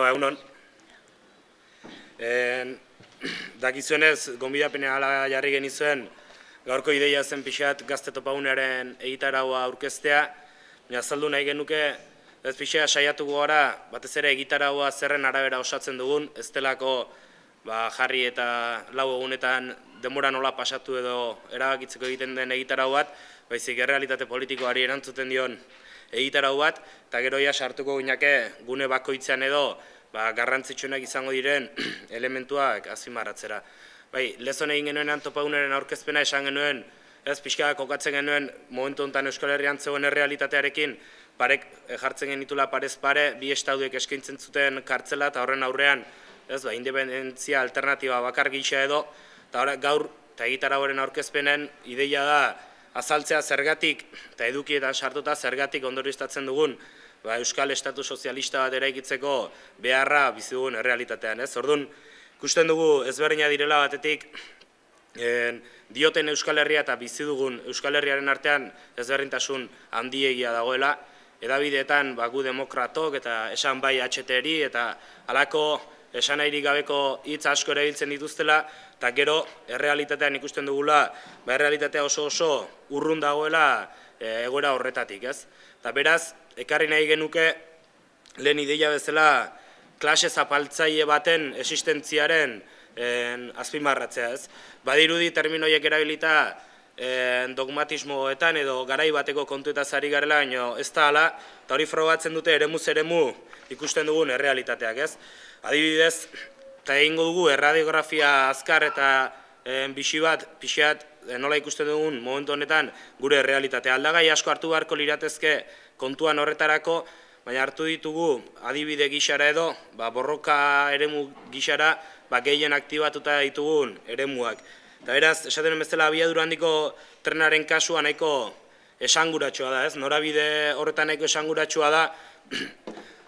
Egunon. Dakizuenez, gonbidapenean hala jarri genizuen, gaurko ideia zen pixat Gazte Topagunearen egitaraua aurkeztea. Azaldu nahi genuke, ez pixea saiatuko gara, batez ere egitaraua zerren arabera osatzen dugun, ez delako jarri eta lau egunetan denbora nola pasatu edo erabakitzeko egiten den egitarau bat, baizik errealitate politikoari erantzuten dion egitarau bat, eta gero ja sartuko gineke gune bakoitzean edo garrantzitsuenak izango diren elementuak azpimarratzera. Lezon egin genuenean Topaguneren aurkezpena esan genuen, ez pixka kokatzen genuen momentu honetan Euskal Herrian zegoen errealitatearekin, parek jartzen genitula parez pare, bi estatuek eskaintzen zuten kartzela eta horren aurrean, independentzia alternatiba bakar gisa edo, eta gaur eta egitarauaren aurkezpenen ideia da azaltzea zergatik eta edukietan sartuta zergatik ondorioztatzen dugun Euskal Estatu Sozialista bat eraikitzeko beharra bizi dugun errealitatean. Orduan, ikusten dugu ezberdina direla batetik dioten Euskal Herria eta bizi dugun Euskal Herriaren artean ezberdintasun handiegia dagoela, edabideetan gu demokratok eta esan bai HT-eri eta halako esan nahirik gabeko hitz asko erabiltzen dituztela, eta gero errealitatean ikusten dugula, errealitatea oso urrun dagoela egoera horretatik. Eta beraz, ekarri nahi genuke lehen ideia bezala klase zapaltzaile baten existentziaren azpimarratzea. Badirudi terminoiek erabilita dogmatismoetan edo garai bateko kontuetaz ari garela, baina ez da hala, eta hori frogatzen dute eremuz eremu ikusten dugun errealitateak. Adibidez, eta egingo dugu erradiografia azkar eta bixi bat, pixat, nola ikusten dugun momentu honetan gure errealitatea. Aldagai asko hartu beharko liratezke kontuan horretarako, baina hartu ditugu adibide gixara edo, borroka eremu gixara, gehien aktibatuta ditugun eremuak. Eta beraz, esaten bezala abiadura handiko trenaren kasua nahiko esanguratsua da, norabide horretan nahiko esanguratsua da,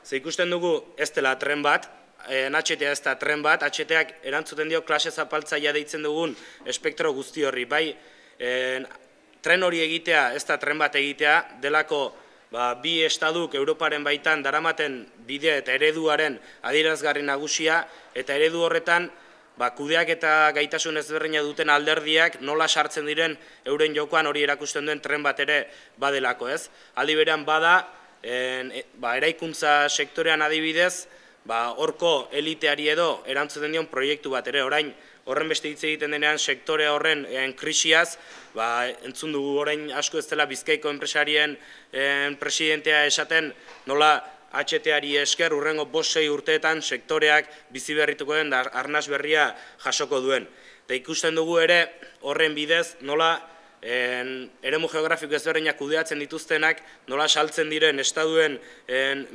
ze ikusten dugu ez dela tren bat, HT-a ez da tren bat, HT-ak erantzuten dio klase zapaltzailea deitzen dugun espektro guzti horri. Tren hori egitea ez da tren bat egitea, delako bi estaduk Europaren baitan daramaten bidea eta ereduaren adierazgarri nagusia, eta eredu horretan kudeak eta gaitasun ezberdina duten alderdiak nola sartzen diren euren jokoan hori erakusten duen tren bat ere badelako. Aldi berean bada, eraikuntza sektorean adibidez, horko eliteari edo erantzuten dion proiektu bat ere, orain horren beste hitz egiten denean sektore horren krisiaz, entzun dugu orain asko ez dela Bizkaiko enpresarien presidentea esaten nola HT-ari esker urrengo 5-6 urteetan sektoreak bizi berrituko den arnas berria jasoko duen. Eta ikusten dugu ere horren bidez nola eremu geografiko ezberdinak kudeatzen dituztenak nola saltzen diren estaduen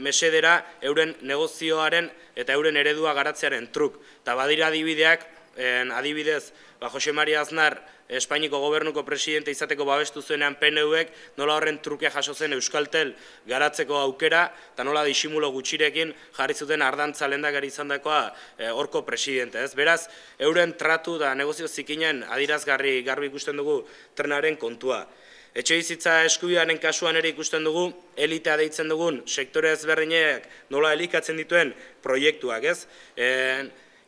mesedera euren negozioaren eta euren eredua garatzearen truk. Eta badira adibideak, adibidez, Jose Maria Aznar Espainiko gobernuko presidente izateko babestu zuenean PNV-ek nola horren truke jaso zen Euskaltel garatzeko aukera eta nola disimulo gutxirekin jarri zuten Ardantza lehendakari izandakoa horko presidente. Beraz, euren tratu da negozio zikinen adirazgarri garbi ikusten dugu trenaren kontua. Etxebizitza eskubidearen kasuan ere ikusten dugu, elitea deitzen dugun sektore ezberdinek nola elikatzen dituen proiektuak.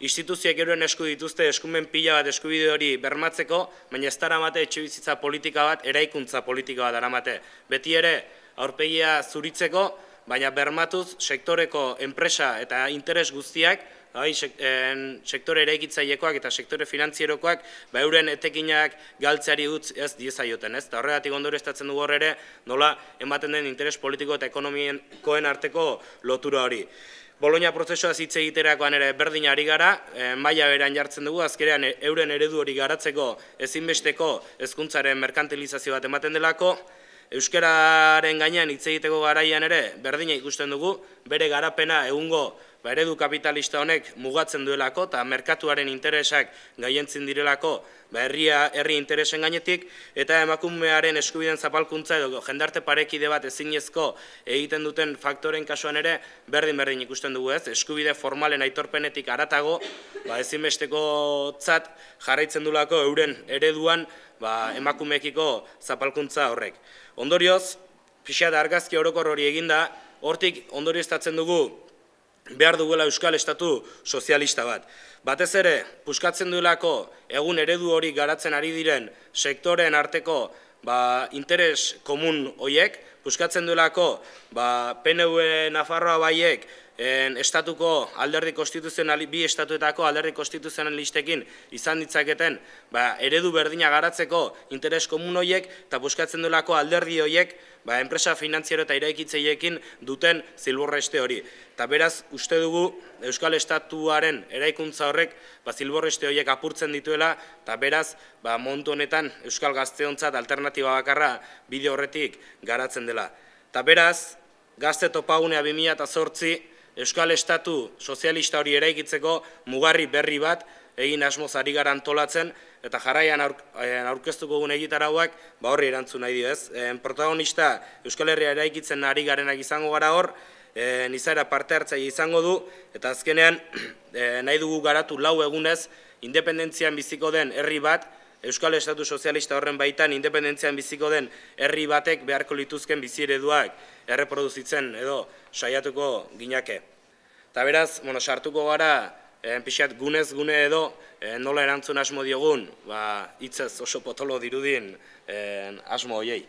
Instituzioek euren esku dituzte eskumen pila bat eskubide hori bermatzeko, baina ez daramate etxebizitza politika bat, eraikuntza politika bat daramate. Beti ere aurpegia zuritzeko, baina bermatuz sektoreko enpresa eta interes guztiak, sektore eraikitzailekoak eta sektore finantzierokoak, euren etekinak galtzeari utz ez diezaioten. Eta horregatik ondorioztatzen dugu hor ere, nola ematen den interes politiko eta ekonomikoen arteko lotura hori. Bologna prozesua hitz egiterakoan ere berdin ari gara, maila berean jartzen dugu, azkerean euren eredu hori garatzeko ezinbesteko hezkuntzaren merkantilizazio bat ematen delako, euskararen gainean hitz egiteko garaian ere berdina ikusten dugu, bere garapena egungo eredu kapitalista honek mugatzen duelako eta merkatuaren interesak gaientzin direlako herri interesen gainetik, eta emakumearen eskubideen zapalkuntza edo jendarte parekide bat ezinezko egiten duten faktoren kasuan ere berdin ikusten dugu. Eskubide formalen aitorpenetik haratago ezinbesteko tzat jarraitzen duelako euren ereduan emakumeekiko zapalkuntza horrek. Ondorioz, pixat argazki orokor hori eginda, hortik ondorioztatzen dugu behar duela Euskal Estatu sozialista bat. Batez ere, puskatzen duelako egun eredu hori garatzen ari diren sektoreen arteko interes komun horiek, puskatzen duelako PNV Nafarroa baiek estatuko alderdi konstituzionali, bi estatuetako alderdi konstituzionalistekin izan ditzaketen eredu berdina garatzeko interes komun horiek, eta puskatzen duelako alderdi horiek enpresa finantziero eta eraikitzeiekin duten zilborreste hori. Eta beraz, uste dugu Euskal Estatuaren eraikuntza horrek zilborreste horiek apurtzen dituela, eta beraz, momentu honetan Euskal Gazteontzat alternatiba bakarra bide horretik garatzen dela. Eta beraz, Gazte Topagunea 2008 Euskal Estatu sozialista hori eraikitzeko mugarri berri bat egin asmoz ari gara antolatzen, eta jarraian aurkeztuko egun egitarauak horri erantzun nahi dio, ez? Protagonista Euskal Herria eraikitzen ari garenak izango gara hor, izaera parte hartzaile izango du, eta azkenean nahi dugu garatu 4 egunez independentzian biziko den herri bat, Euskal Estatu Sozialista horren baitan independentzian biziko den herri batek beharko lituzken bizi ereduak erreproduzitzen edo saiatuko ginake. Eta beraz, sartuko gara, pixat gunez gune edo nola erantzun asmo diogun, hitzez oso potolo dirudin asmo horiei.